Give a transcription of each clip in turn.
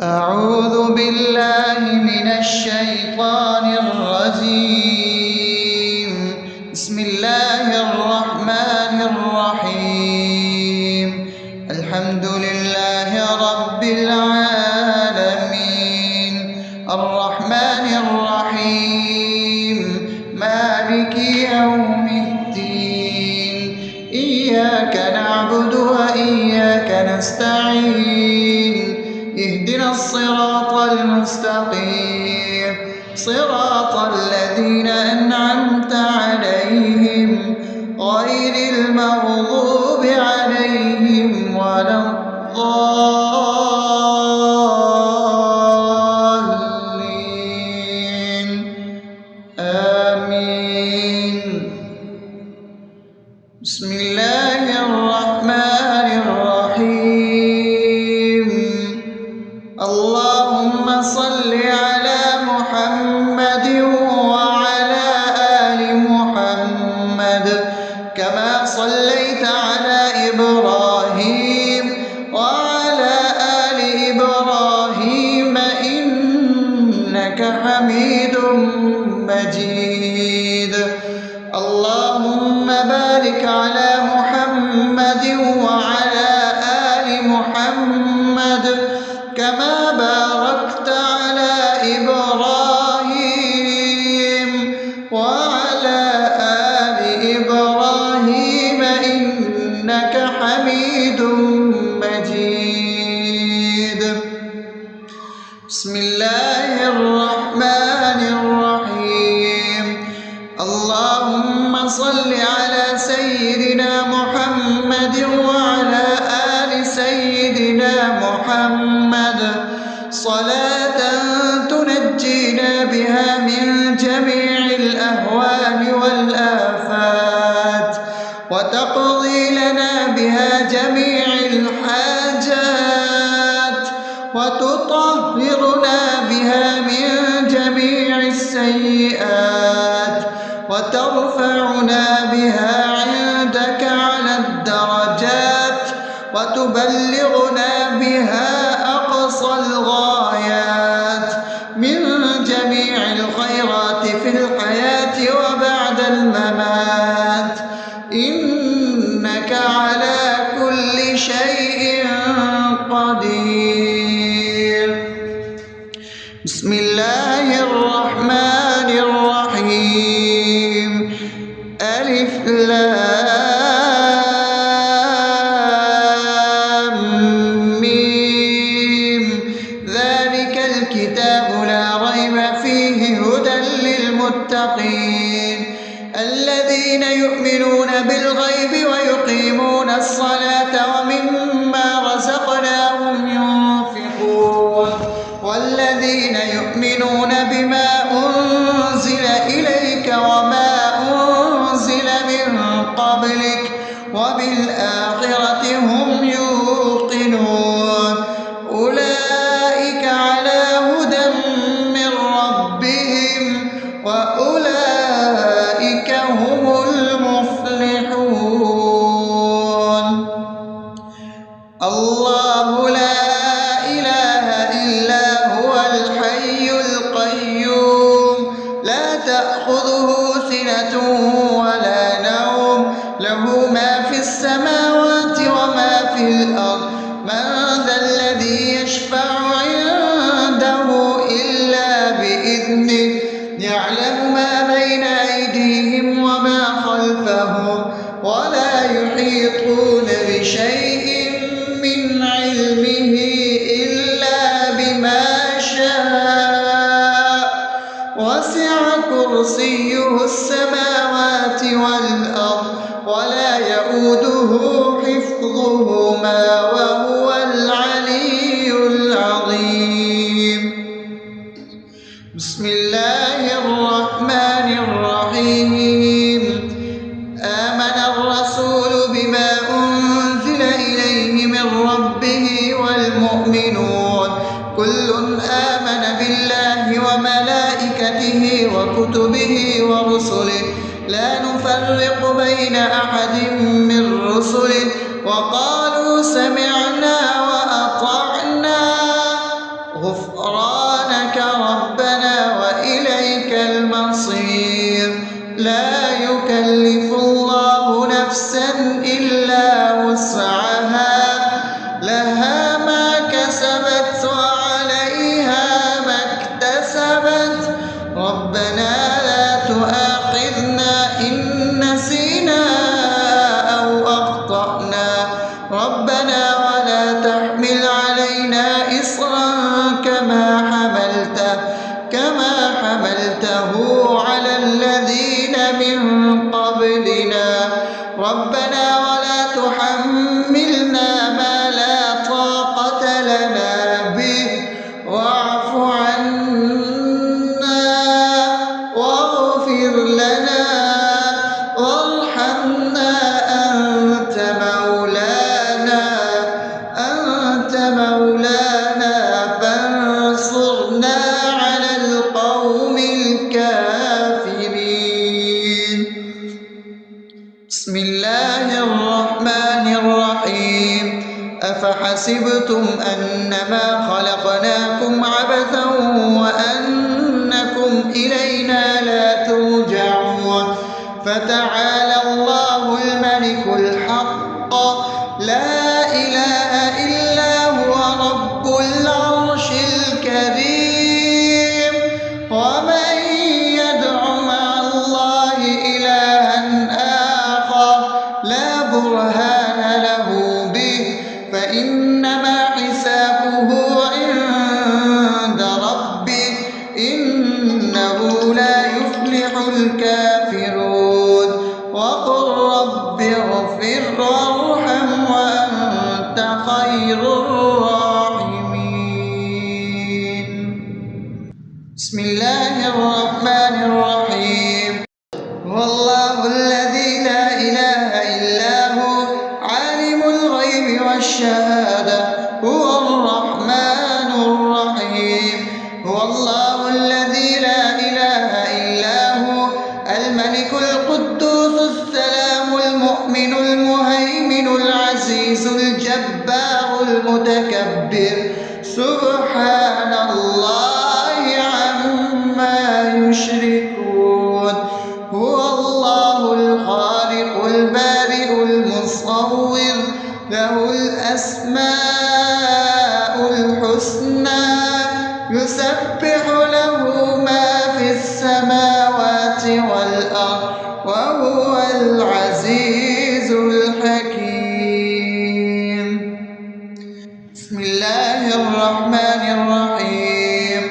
أعوذ بالله من الشيطان الرجيم. بسم الله الرحمن الرحيم. الحمد لله رب العالمين، الرحمن الرحيم، مالك يوم الدين. إياك نعبد وإياك نستعين. اهدنا الصراط المستقيم، صراط الذين أنعمت عليهم غير المغضوب عليهم ولا الضالين. آمين. بسم الله الرحمن الرحيم. اللهم صل على محمد وعلى آل محمد كما صليت على إبراهيم وعلى آل إبراهيم إنك حميد مجيد. اللهم بارك على محمد وعلى آل محمد كما باركت على إبراهيم وعلى آل إبراهيم إنك حميد مجيد. بسم الله الرحمن الرحيم. اللهم صل على سيدنا محمد وعلى آل سيدنا محمد صلاة تنجينا بها من جميع الأهوال والآفات وتقضي لنا بها جميع الحاجات وتطهرنا بها من جميع السيئات وترفعنا بها عندك على الدرجات وتبلغنا بها أقصى الغايات من جميع الخيرات في الحياة وبعد الممات، إنك على كل شيء قدير. بسم الله الرحمن الرحيم. ألف لام ميم. ذلك الكتاب لا ريب فيه هدى للمتقين الذين يؤمنون بالغيب ويقيمون الصلاة ومما رزقناهم ينفقون والذين يؤمنون بما أنزل إليك وما أنزل من قبلك وبالآخرة هم يوقنون أولئك على هدى من ربهم وأولئك هم المفلحون. الله لا إله إلا هو الحي القيوم لا تأخذه سنة ولا نوم له ما في السماوات وما في الأرض. من ذا الذي يشفع عنده إلا بإذنه يعلم ما بين أيديهم وما خلفهم ولا يحيطون بشيء من علمه إلا بما شاء وسع كرسيه السماوات والأرض ولا يؤوده حفظهما وهو العلي العظيم. بسم الله الرحمن الرحيم. آمن الرسول بما أنزل إليه من ربه والمؤمنون كل آمن بالله وملائكته وكتبه ورسله لا نفرق بين أحد من رسله وقالوا سمعنا وأطعنا أفأمنتم أنما خلقناكم عبثا وأنكم إلينا لا ترجعون فتعالى الله الملك الحق لا إله إلا هو رب العرش الكريم ومن يدع مع الله إلها آخر لا برهان له به فإنما حسابه عند ربه إنه لا يفلح الكافرون وقل رب اغفر وارحم وأنت خير الراحمين. بسم الله الرحمن الرحيم. هو الله الذي لا إله إلا هو عالم الغيب والشهادة هو الرحمن الرحيم. هو الله الذي لا إله إلا هو الملك القدوس السلام المؤمن المهيمن العزيز الجبار المتكبر سبحان الله عما يشركون. هو الله الخالق البارئ المصور له الأسماء الحسنى يسبح له ما في السماوات والأرض وهو العزيز الحكيم. بسم الله الرحمن الرحيم.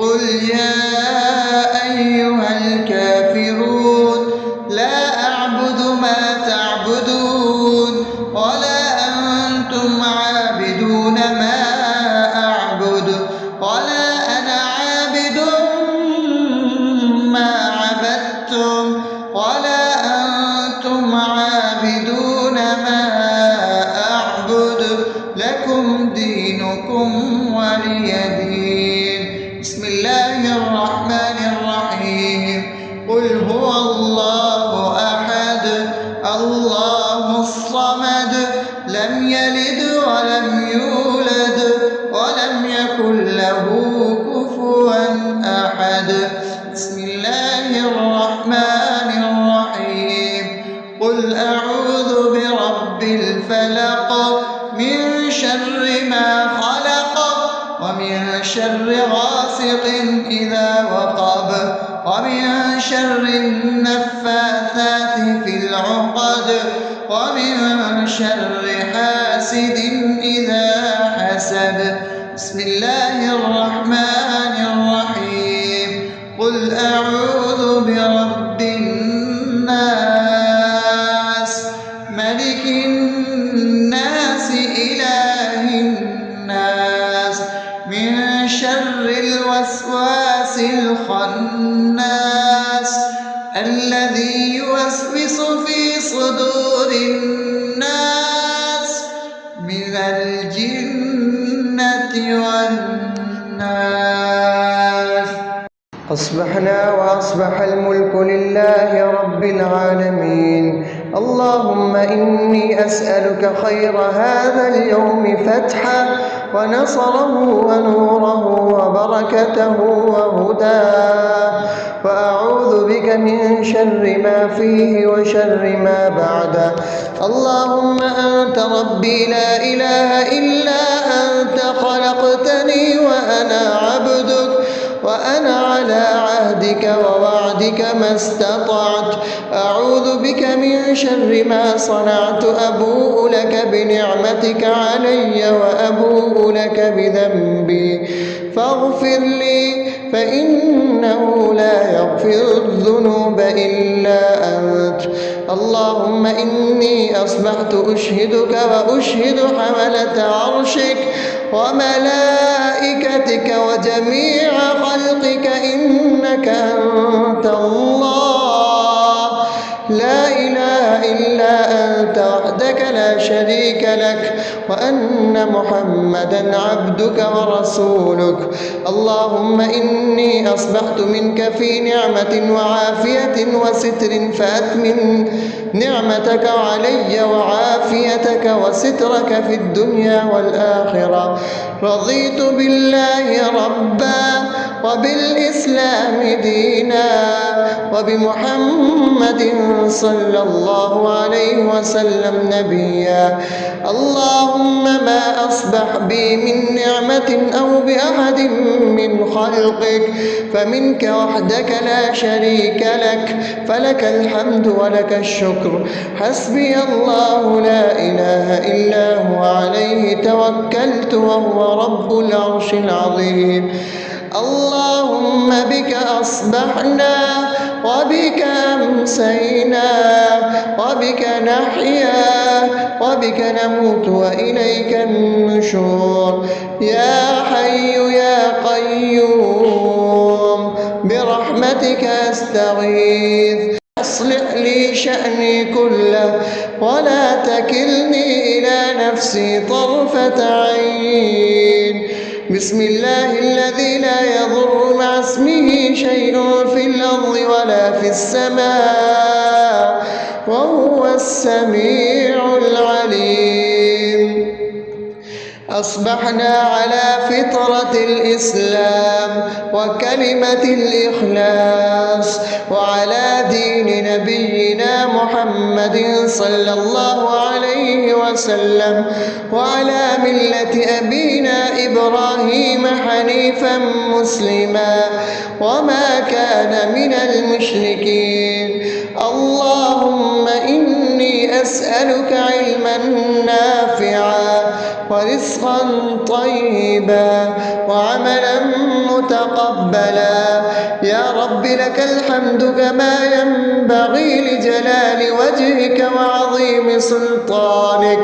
قل يا أيها الكافرون لا أعبد ما تعبدون ولا أنتم عابدون ما أعبد ولا أنا عابد ما عبدتم ولا أنتم عابدون ما أعبد لكم دينكم ولي دين. بسم الله الرحمن الرحيم. قل هو الله أحد الله الصمد لم يلد ولم يولد ولم يكن له كفوا أحد. بسم الله الرحمن الرحيم. قل أعوذ برب الفلق من شر ما خلق ومن شر غاسق إذا وقب ومن شر النفاثات في العقد ومن شر حاسد إذا حسد. بسم الله الرحمن الرحيم. قل أعوذ برب الناس ملك الناس إله الناس من شر الوسواس الخناس الذي يوسوس في صدور الناس من الجنة والناس. أصبحنا وأصبح الملك لله رب العالمين. اللهم إني أسألك خير هذا اليوم فتحه ونصره ونوره وبركته وهداه وأعوذ بك من شر ما فيه وشر ما بعده. اللهم أنت ربي لا إله إلا أنت خلقتني وأنا عبدك وأنا على عهدك ووعدك ما استطعت. أعوذ بك من شر ما صنعت. أبوء لك بنعمتك علي وأبوء لك بذنبي فاغفر لي فإنه لا يغفر الذنوب إلا أنت. اللهم إني أصبحت أشهدك وأشهد حملة عرشك وملائكتك وجميع خلقك إنك أنت الله لا إله إلا أنت وحدك لا شريك لك وأن محمدا عبدك ورسولك. اللهم إني أصبحت منك في نعمة وعافية وستر، فأتمم نعمتك علي وعافيتك وسترك في الدنيا والآخرة. رضيت بالله ربا وبالإسلام دينا وبمحمد صلى الله عليه وسلم نبيا. اللهم ما أصبح بي من نعمة أو بأحد من خلقك فمنك وحدك لا شريك لك، فلك الحمد ولك الشكر. حسبي الله لا إله إلا هو، عليه توكلت وهو رب العرش العظيم. اللهم بك أصبحنا وبك أمسينا وبك نحيا وبك نموت وإليك النشور. يا حي يا قيوم برحمتك أستغيث، أصلح لي شأني كله ولا تكلني إلى نفسي طرفة عين. بسم الله الذي لا يضر مع اسمه شيء في الأرض ولا في السماء وهو السميع العليم. أصبحنا على فطرة الإسلام وكلمة الإخلاص وعلى دين نبينا محمد صلى الله عليه وسلم وعلى ملة أبينا إبراهيم حنيفا مسلما وما كان من المشركين. اللهم إني أسألك علما نافعا ورزقا طيبا وعملا متقبلا. يا رب لك الحمد كما ينبغي لجلال وجهك وعظيم سلطانك.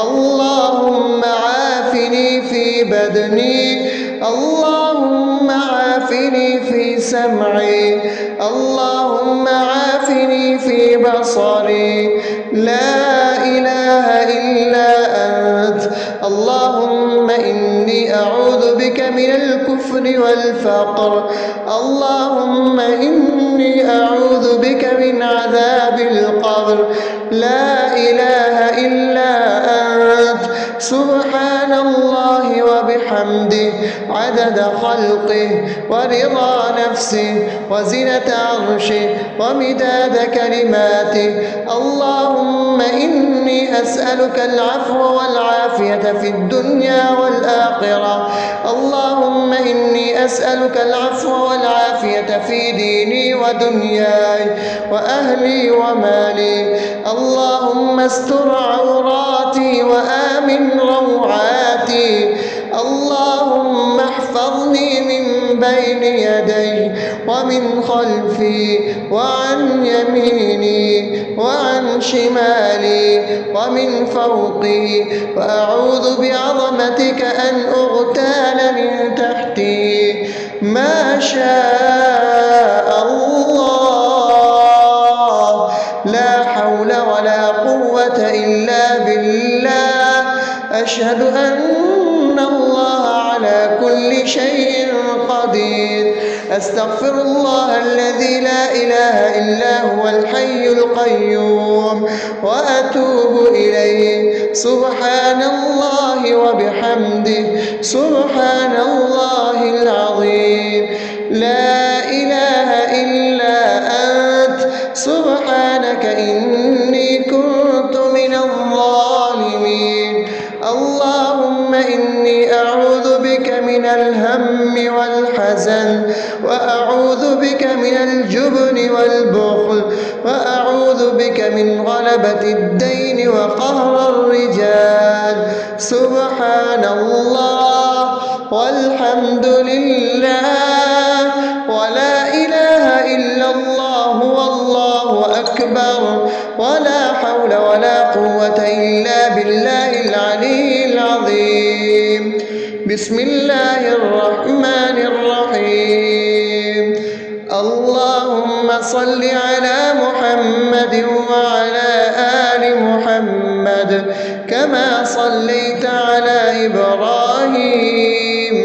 اللهم عافني في بدني، اللهم عافني في سمعي، اللهم عافني في بصري. لا إله إلا أنت. اللهم إني أعوذ بك من الكفر والفقر. اللهم إني أعوذ بك من عذاب القبر. لا إله إلا أنت. سبحان الله وبحمده عدد خلقه ورضا نفسه وزنة عرشه ومداد كلماته. اللهم إني أسألك العفو والعافية في الدنيا والآخرة. اللهم إني أسألك العفو والعافية في ديني ودنياي وأهلي ومالي. اللهم استر عوراتي وآمن روعاتي. اللهم احفظني من بين يدي ومن خلفي وعن يميني وعن شمالي ومن فوقي، وأعوذ بعظمتك أن أغتال من تحتي. ما شاء الله، لا حول ولا قوة إلا بالله. أشهد أن الله على كل شيء قدير. أستغفر الله الذي لا إله إلا هو الحي القيوم وأتوب إليه. سبحان الله وبحمده سبحان الله العظيم. لا إله إلا أنت. سبحانك إني كنت من الظالمين. اللهم إني أعوذ بك من الهم والحزن، وأعوذ بك من الجبن والبخل، وأعوذ بك من غلبة الدين وقهر الرجال. سبحان الله والحمد لله ولا إله إلا الله والله أكبر، ولا حول ولا قوة إلا بالله العلي العظيم. بسم الله الرحمن الرحيم. اللهم صل على محمد وعلى آل محمد كما كما صليت على إبراهيم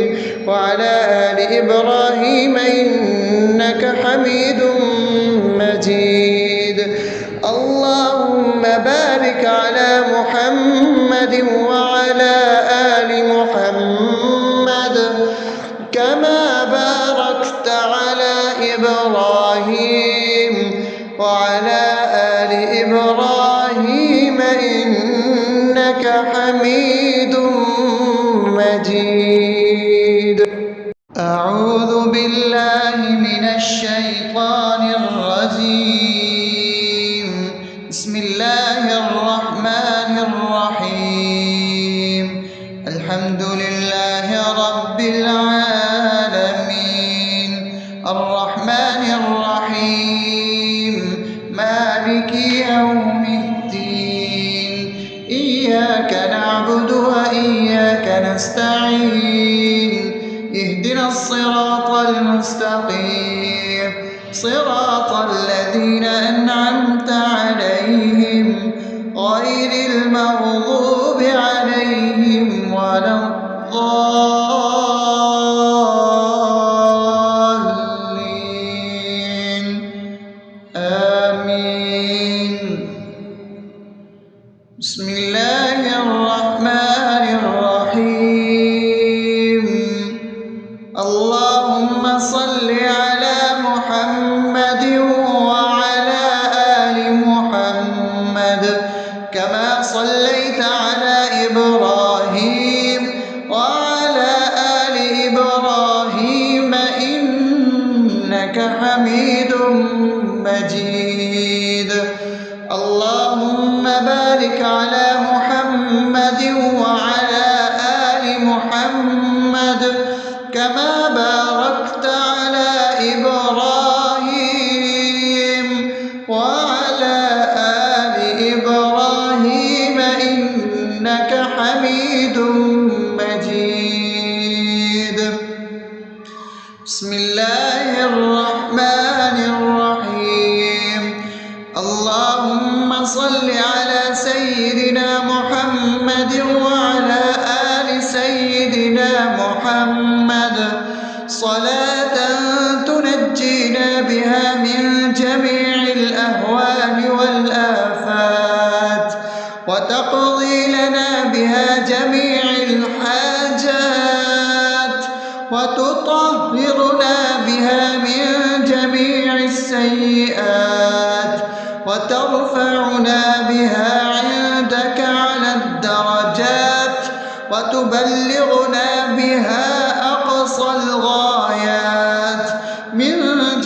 وعلى آل إبراهيم إنك حميد مجيد. اللهم بارك على محمد وعلى آل محمد كما باركت على إبراهيم وعلى آل إبراهيم إنك حميد مجيد. أعوذ بالله من الشيطان الرجيم. بسم الله الرحمن الرحيم. الحمد لله رب العالمين الرحمن الرحيم مالك يوم الدين إياك نعبد وإياك نستعين اهدنا الصراط المستقيم صراط الذين أنعمت عليهم غير المغضوب عليهم ولا الضالين آمين. بسم الله الرحمن الرحيم. اللهم صل على محمد وعلى آل محمد كما صليت على إبراهيم وعلى آل إبراهيم إنك حميد مجيد. اللهم بارك على محمد وعلى آل محمد كما باركت على إبراهيم وعلى آل إبراهيم إنك حميد مجيد. بسم الله الرحمن الرحيم. اللهم صل على سيدنا محمد وعلى آل سيدنا محمد صلاة تنجينا بها من جميع الأهوال والآفات وتقضي لنا بها جميع الحاجات وتطهرنا بها من جميع السيئات وترفعنا بها عندك على الدرجات وتبلغنا بها أقصى الغايات من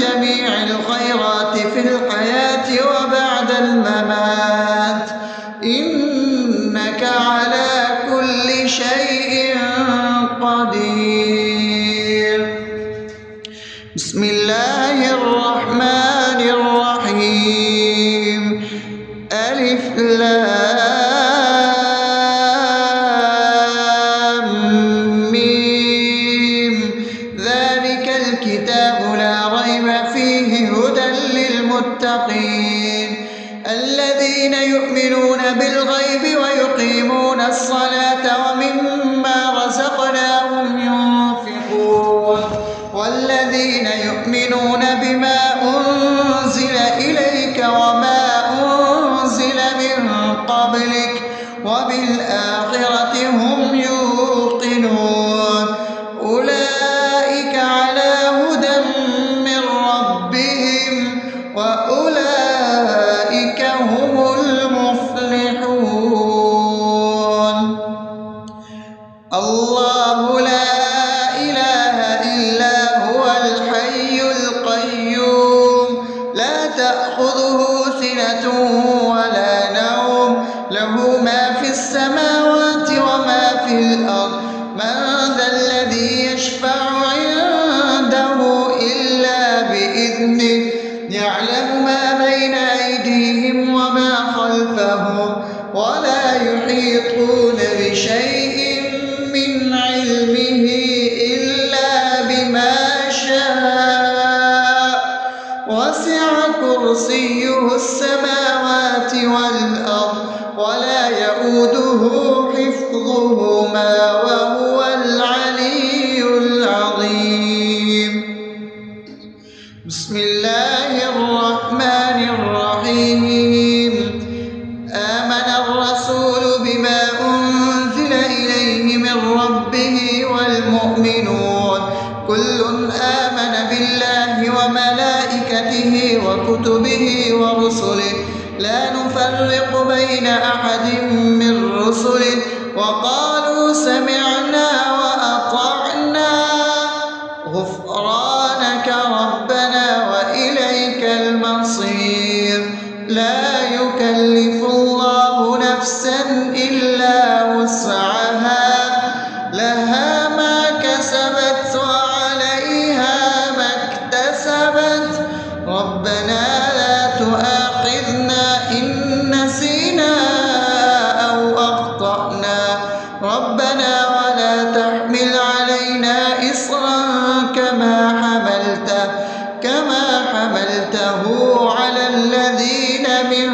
جميع الخيرات في الحياة وبعد الممات إنك على كل شيء قدير. بسم الله الرحمن الرحيم. ألف لام ميم ذلك الكتاب لا ريب فيه هدى للمتقين الذين يؤمنون بالغيب ويقيمون الصلاة ومما رزقناهم ينفقون والذين يؤمنون بما أنزل إليك وما أنزل من قبلك وبالآخرة هم يوقنون أولئك على هدى من ربهم وأولئك هم المفلحون. الله لا إله إلا هو الحي القيوم لا تأخذه سنة ولا نوم له ما في السماوات وما في الأرض من ذا الذي يشفع عنده إلا بإذنه يعلم ما بين أيديهم وما خلفهم ولا يحيطون بشيء من علمه إلا بما شاء وسع كرسيه السماوات والأرض ولا يئوده يؤوده حفظهما وهو العلي العظيم. بسم الله الرحمن الرحيم. آمن الرسول بما أنزل إليه من ربه والمؤمنون كل آمن بالله وملائكته وكتبه ورسله لا نفرق بين أحد من رسله وقالوا سمعنا وأطعنا غفرانك ربنا وإليك المصير. لا يكلف الله نفسا إلا وسعها لها ما كسبت وعليها ما اكتسبت ربنا لا تؤاخذنا إن نسينا أو أخطأنا ربنا ولا تحمل علينا إصرا كما حملته على الذين من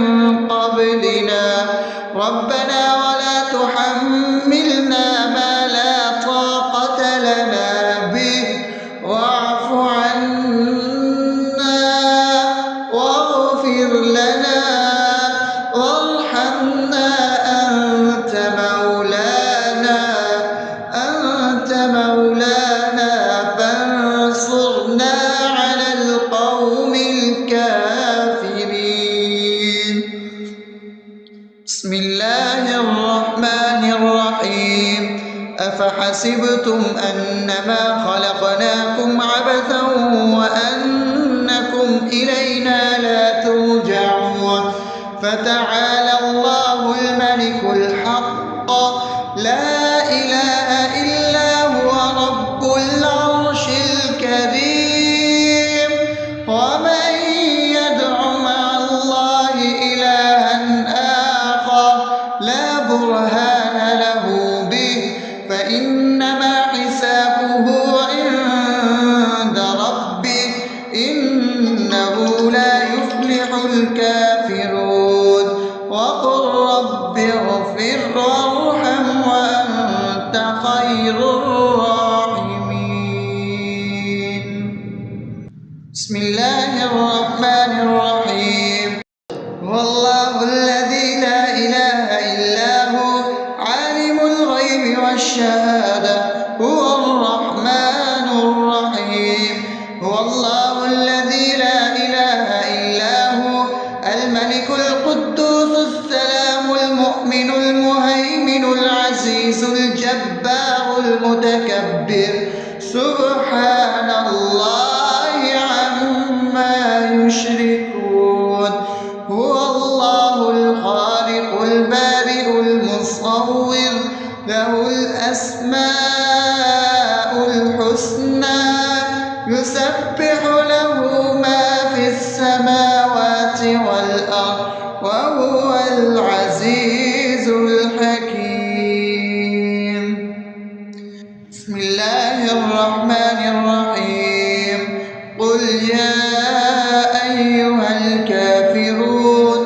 قبلنا ربنا ولا تحملنا ما لا طاقة لنا به واعف عنا واغفر لنا وارحمنا أنت مولانا فانصرنا على القوم الكافرين. بسم الله الرحمن الرحيم. أفحسبتم أنما خلقناكم عبثا وأنكم إلينا لا ترجعون فتعالى الله الملك الحق لا إله إلا هو رب العرش الكريم. ومن يدع مع الله إلها آخر لا برهان له به فإنما حسابه عند ربه إنه لا يفلح الكافرون. وقل رب اغفر وارحم وأنت خير الراحمين. بسم الله الرحمن الرحيم. هو الله الذي لا إله إلا هو عالم الغيب والشهادة هو الرحمن الرحيم. هو الله الذي لا إله إلا هو الملك القدوس السلام المؤمن المهيمن العزيز الجبار المتكبر سبحان الله عما يشركون. هو الله الخالق البارئ المصور له الأسماء الحسنى يسبح له ما في السماوات والأرض وهو العزيز الحكيم. بسم الله الرحمن الرحيم. قل يا أيها الكافرون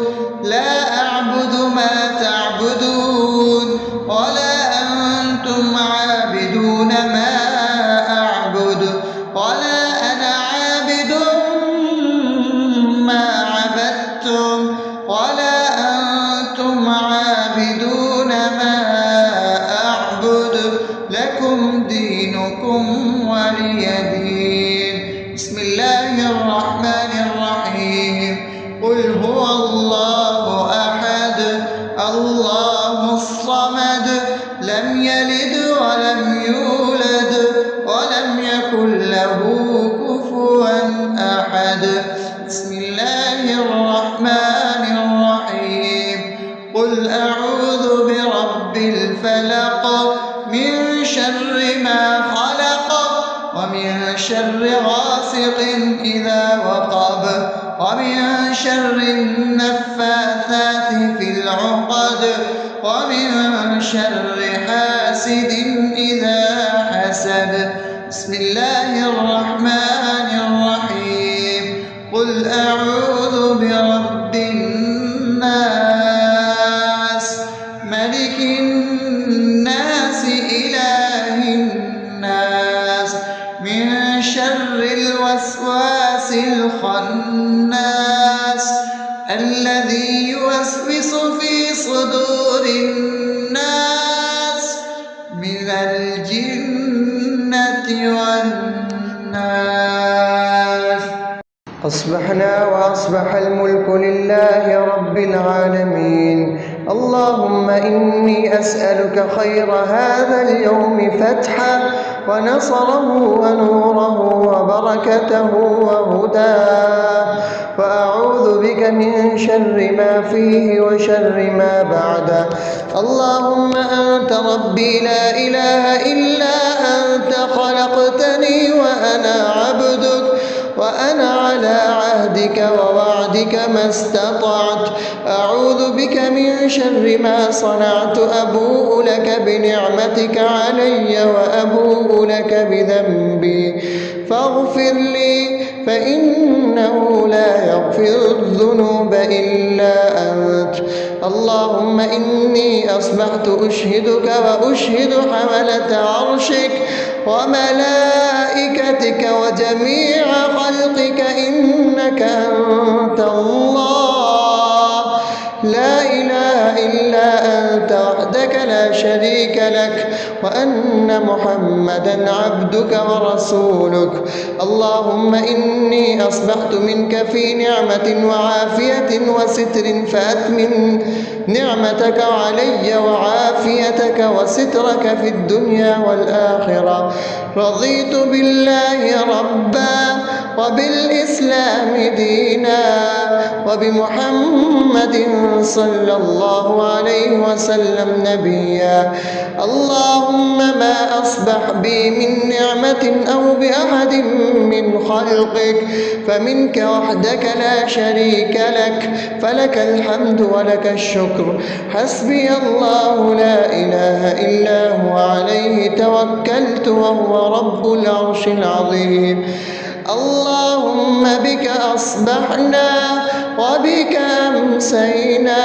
لا أعبد ما تعبدون ولا أنتم عابدون ما أعبد ولا أنا عابد ما عبدتم ولا أنتم عابدون ما أعبد لكم دينكم ولي دين. بسم الله الرحمن الرحيم. قل هو الله أحد الله الصمد لم يلد ولم يولد ولم يكن له كفوا أحد. بسم الله الرحمن الرحيم. قل أعوذ برب الفلق من شر ما خلق ومن شر غاسق إذا وقب ومن شر النفاثات في العقد ومن شر حاسد إذا حسد. بسم الله الرحمن الرحيم. قل أعوذ برب الناس ملك شر الوسواس الخناس الذي يوسوس في صدور الناس من الجنة والناس. أصبحنا وأصبح الملك لله رب العالمين. اللهم إني أسألك خير هذا اليوم فتحه ونصره ونوره وبركته وهداه، وأعوذ بك من شر ما فيه وشر ما بعده. اللهم أنت ربي لا إله إلا أنت، خلقتني وأنا عبدك، وأنا على عهدك ووعدك ما استطعت. أعوذ بك من شر ما صنعت، أبوء لك بنعمتك علي وأبوء لك بذنبي، فاغفر لي فإنه لا يغفر الذنوب إلا أنت. اللهم إني أصبحت أشهدك وأشهد حملة عرشك وملائكتك وجميع خلقك إنك أنت الله، لا إله إلا أنت وحدك لا شريك لك، وأن محمدا عبدك ورسولك. اللهم إني أصبحت منك في نعمة وعافية وستر، فأتمم نعمتك علي وعافيتك وسترك في الدنيا والآخرة. رضيت بالله ربا وبالإسلام دينا وبمحمد صلى الله عليه وسلم نبيا. اللهم ما أصبح بي من نعمة أو بأحد من خلقك فمنك وحدك لا شريك لك، فلك الحمد ولك الشكر. حسبي الله لا إله إلا هو، عليه توكلت وهو رب العرش العظيم. اللهم بك أصبحنا وبك أمسينا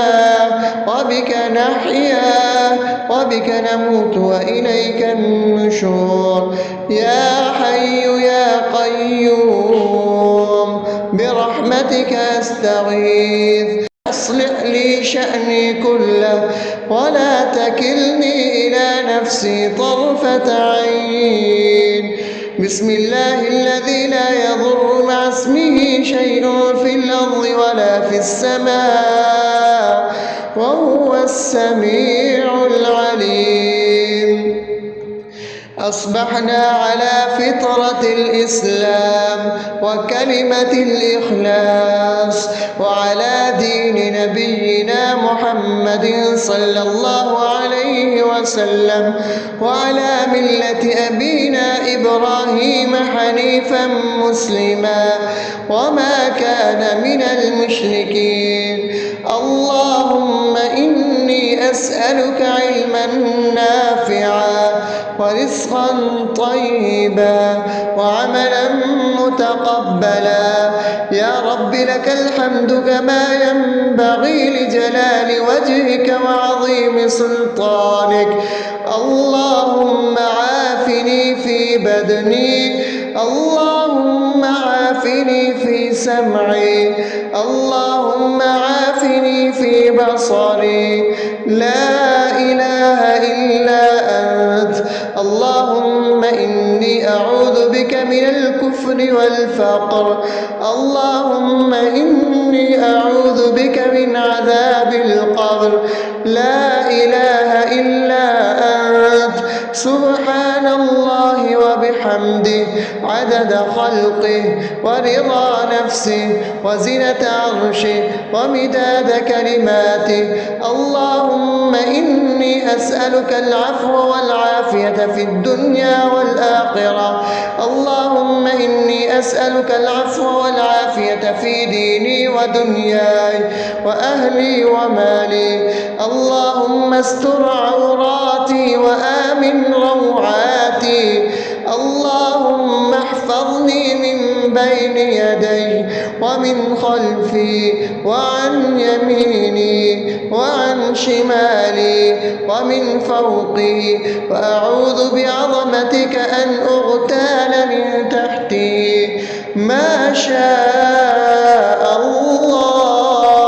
وبك نحيا وبك نموت وإليك النشور. يا حي يا قيوم برحمتك أستغيث، أصلح لي شأني كله ولا تكلني إلى نفسي طرفة عين. بسم الله الذي لا يضر مع اسمه شيء في الأرض ولا في السماء وهو السميع العليم. أصبحنا على فطرة الإسلام وكلمة الإخلاص وعلى دين نبينا محمد صلى الله عليه وسلم وعلى ملة أبينا إبراهيم حنيفا مسلما وما كان من المشركين. اللهم إني أسألك علما نافعا ورزقا طيبا وعملا متقبلا. يا رب لك الحمد كما ينبغي لجلال وجهك وعظيم سلطانك. اللهم عافني في بدني، اللهم عافني في سمعي، اللهم عافني في بصري. لا إله إلا أنت. اللهم إني أعوذ بك من الكفر والفقر. اللهم إني أعوذ بك من عذاب القبر. لا إله إلا أنت. سبحان الله وبحمده عدد خلقه ورضا نفسه وزنة عرشه ومداد كلماته. اللهم إني أسألك العفو والعافية في الدنيا والآخرة. اللهم إني أسألك العفو والعافية في ديني ودنياي وأهلي ومالي. اللهم استر عوراتي وآمن روعاتي. اللهم احفظني من بين يدي ومن خلفي وعن يميني وعن شمالي ومن فوقي، وأعوذ بعظمتك أن أغتال من تحتي. ما شاء الله،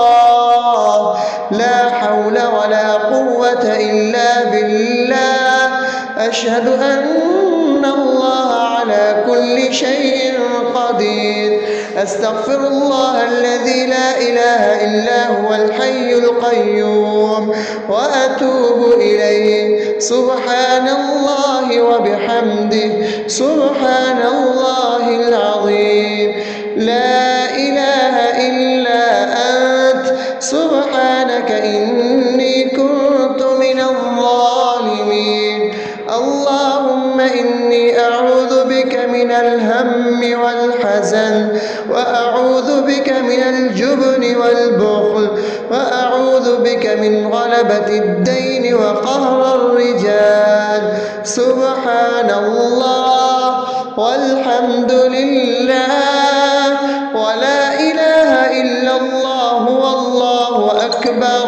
لا حول ولا قوة إلا بالله. أشهد أن الله على كل شيء قدير. أستغفر الله الذي لا إله إلا هو الحي القيوم وأتوب إليه. سبحان الله وبحمده، سبحان الله العظيم. لا إله إلا أنت، سبحانك إني كنت من الظالمين. اللهم إني أعوذ بك من الهم والحزن، وأعوذ بك من الجبن والبخل، وأعوذ بك من غلبة الدين وقهر الرجال. سبحان الله والحمد لله ولا إله إلا الله والله أكبر،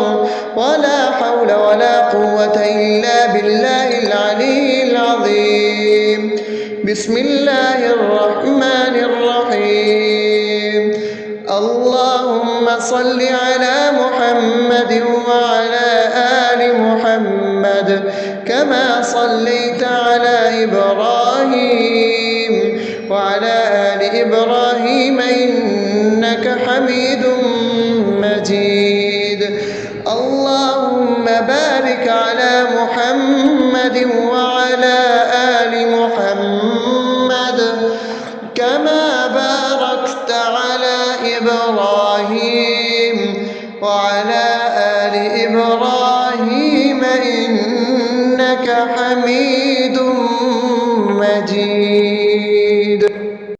ولا حول ولا قوة إلا بالله العلي العظيم. بسم الله الرحمن الرحيم. اللهم صل على محمد وعلى آل محمد كما صليت على إبراهيم وعلى آل إبراهيم إنك حميد مجيد. اللهم بارك على محمد وعلى آل محمد كما باركت على إبراهيم وعلى آل إبراهيم إنك حميد